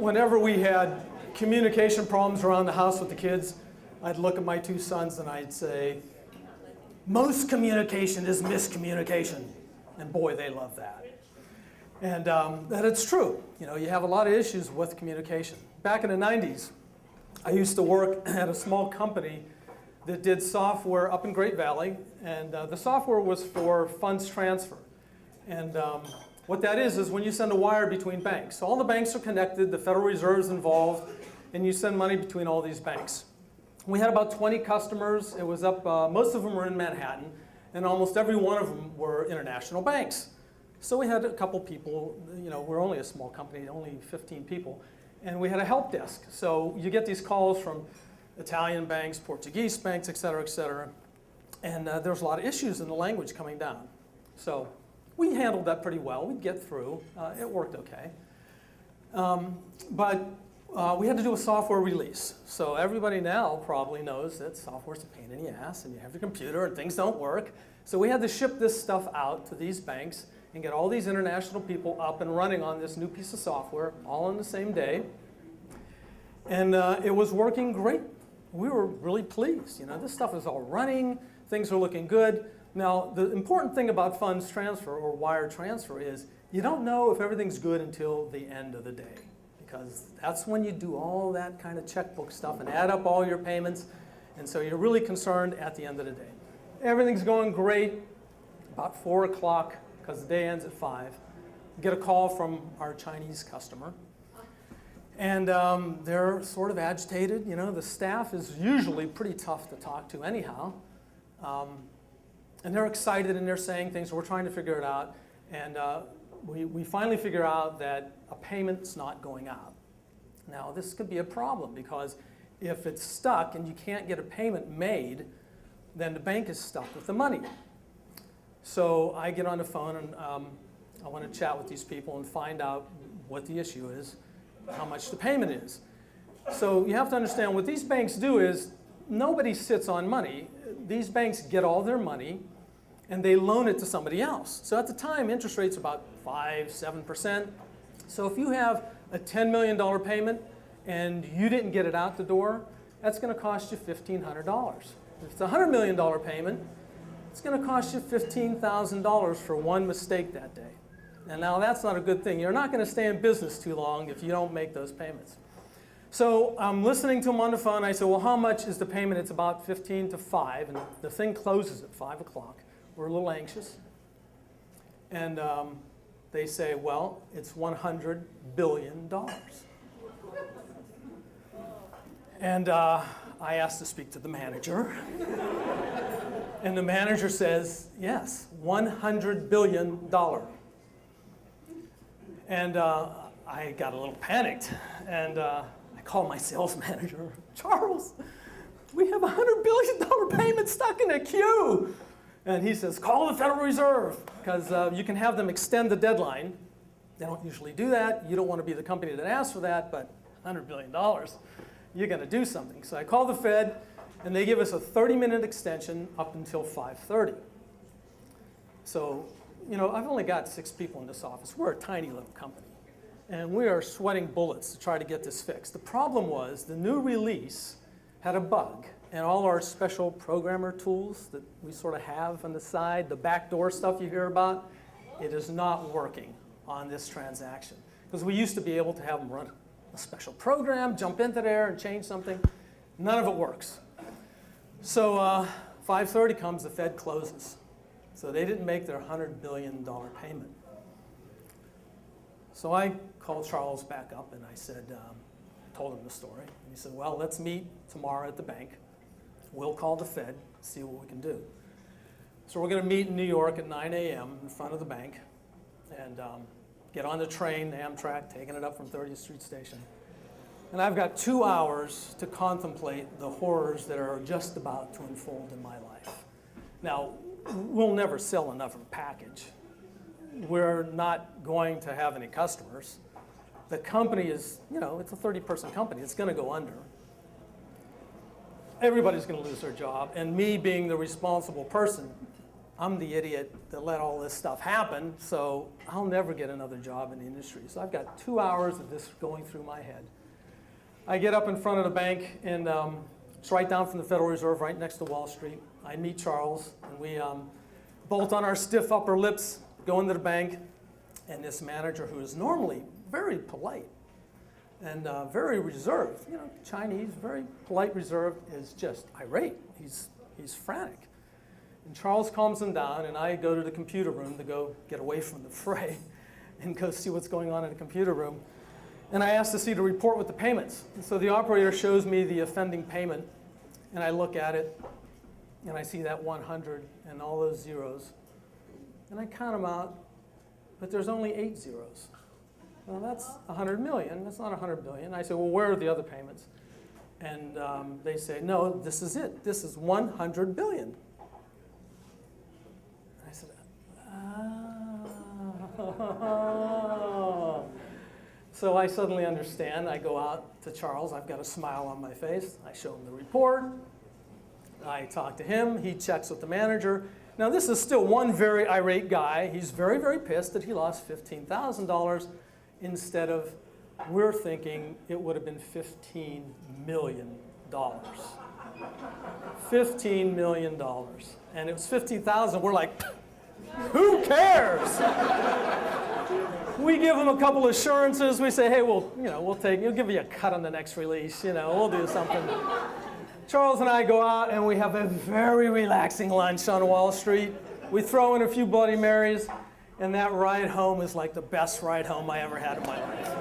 whenever we had communication problems around the house with the kids, I'd look at my two sons and I'd say, most communication is miscommunication. And boy, they love that. And that it's true. You know, you have a lot of issues with communication. Back in the 90s, I used to work at a small company that did software up in Great Valley, and the software was for funds transfer. And what that is when you send a wire between banks. So all the banks are connected, the Federal Reserve's involved, and you send money between all these banks. We had about 20 customers. It was up, most of them were in Manhattan, and almost every one of them were international banks. So we had a couple people, you know, we're only a small company, only 15 people, and we had a help desk. So you get these calls from Italian banks, Portuguese banks, et cetera, and there's a lot of issues in the language coming down. So we handled that pretty well. We'd get through. It worked okay. But we had to do a software release. So everybody now probably knows that software's a pain in the ass, and you have your computer and things don't work. So we had to ship this stuff out to these banks and get all these international people up and running on this new piece of software all on the same day. And it was working great. We were really pleased. You know, this stuff is all running. Things are looking good. Now, the important thing about funds transfer or wire transfer is you don't know if everything's good until the end of the day, because that's when you do all that kind of checkbook stuff and add up all your payments. And so you're really concerned at the end of the day. Everything's going great. About 4 o'clock, because the day ends at 5, get a call from our Chinese customer. And they're sort of agitated. You know, the staff is usually pretty tough to talk to anyhow. And they're excited and they're saying things, so we're trying to figure it out. And we finally figure out that a payment's not going out. Now, this could be a problem because if it's stuck and you can't get a payment made, then the bank is stuck with the money. So I get on the phone and I want to chat with these people and find out what the issue is, how much the payment is. So you have to understand what these banks do is nobody sits on money. These banks get all their money and they loan it to somebody else. So at the time, interest rates about 5, 7%. So if you have a $10 million payment and you didn't get it out the door, that's going to cost you $1,500. If it's a $100 million payment, it's going to cost you $15,000 for one mistake that day. And now that's not a good thing. You're not going to stay in business too long if you don't make those payments. So I'm listening to them on the phone. I said, well, how much is the payment? It's about 15 to 5, and the thing closes at 5 o'clock. We're a little anxious. And they say, well, it's $100 billion. And I asked to speak to the manager. And the manager says, yes, $100 billion. And I got a little panicked. And I called my sales manager, Charles, we have a $100 billion payment stuck in a queue. And he says, call the Federal Reserve, because you can have them extend the deadline. They don't usually do that. You don't want to be the company that asks for that, but $100 billion, you're going to do something. So I called the Fed, and they give us a 30-minute extension up until 5:30. So, you know, I've only got 6 people in this office. We're a tiny little company, and we are sweating bullets to try to get this fixed. The problem was the new release had a bug, and all our special programmer tools that we sort of have on the side, the backdoor stuff you hear about, it is not working on this transaction. Because we used to be able to have them run a special program, jump into there and change something. None of it works. So 5:30 comes, the Fed closes. So they didn't make their $100 billion payment. So I called Charles back up and I said, told him the story. And he said, well, let's meet tomorrow at the bank. We'll call the Fed, see what we can do. So we're going to meet in New York at 9 a.m. in front of the bank and get on the train, the Amtrak, taking it up from 30th Street Station. And I've got 2 hours to contemplate the horrors that are just about to unfold in my life. Now, we'll never sell another package. We're not going to have any customers. The company is, you know, it's a 30-person company. It's going to go under. Everybody's going to lose their job. And me being the responsible person, I'm the idiot that let all this stuff happen, so I'll never get another job in the industry. So I've got 2 hours of this going through my head. I get up in front of the bank, and it's right down from the Federal Reserve, right next to Wall Street. I meet Charles, and we bolt on our stiff upper lips, go into the bank, and this manager, who is normally very polite and very reserved, you know, Chinese, very polite, reserved, is just irate. He's frantic. And Charles calms him down, and I go to the computer room to go get away from the fray and go see what's going on in the computer room. And I ask to see the report with the payments. And so the operator shows me the offending payment, and I look at it, and I see that 100 and all those zeros. And I count them out, but there's only 8 zeros. Well, that's 100 million. That's not 100 billion. I say, well, where are the other payments? And they say, no, this is it. This is 100 billion. I said, oh. So I suddenly understand. I go out to Charles. I've got a smile on my face. I show him the report. I talk to him. He checks with the manager. Now, this is still one very irate guy. He's very, very pissed that he lost $15,000 instead of, we're thinking it would have been $15 million. $15 million. And it was 15,000. We're like, who cares? We give him a couple assurances. We say, hey, we'll give you a cut on the next release. We'll do something. Charles and I go out and we have a very relaxing lunch on Wall Street. We throw in a few Bloody Marys, and that ride home is like the best ride home I ever had in my life.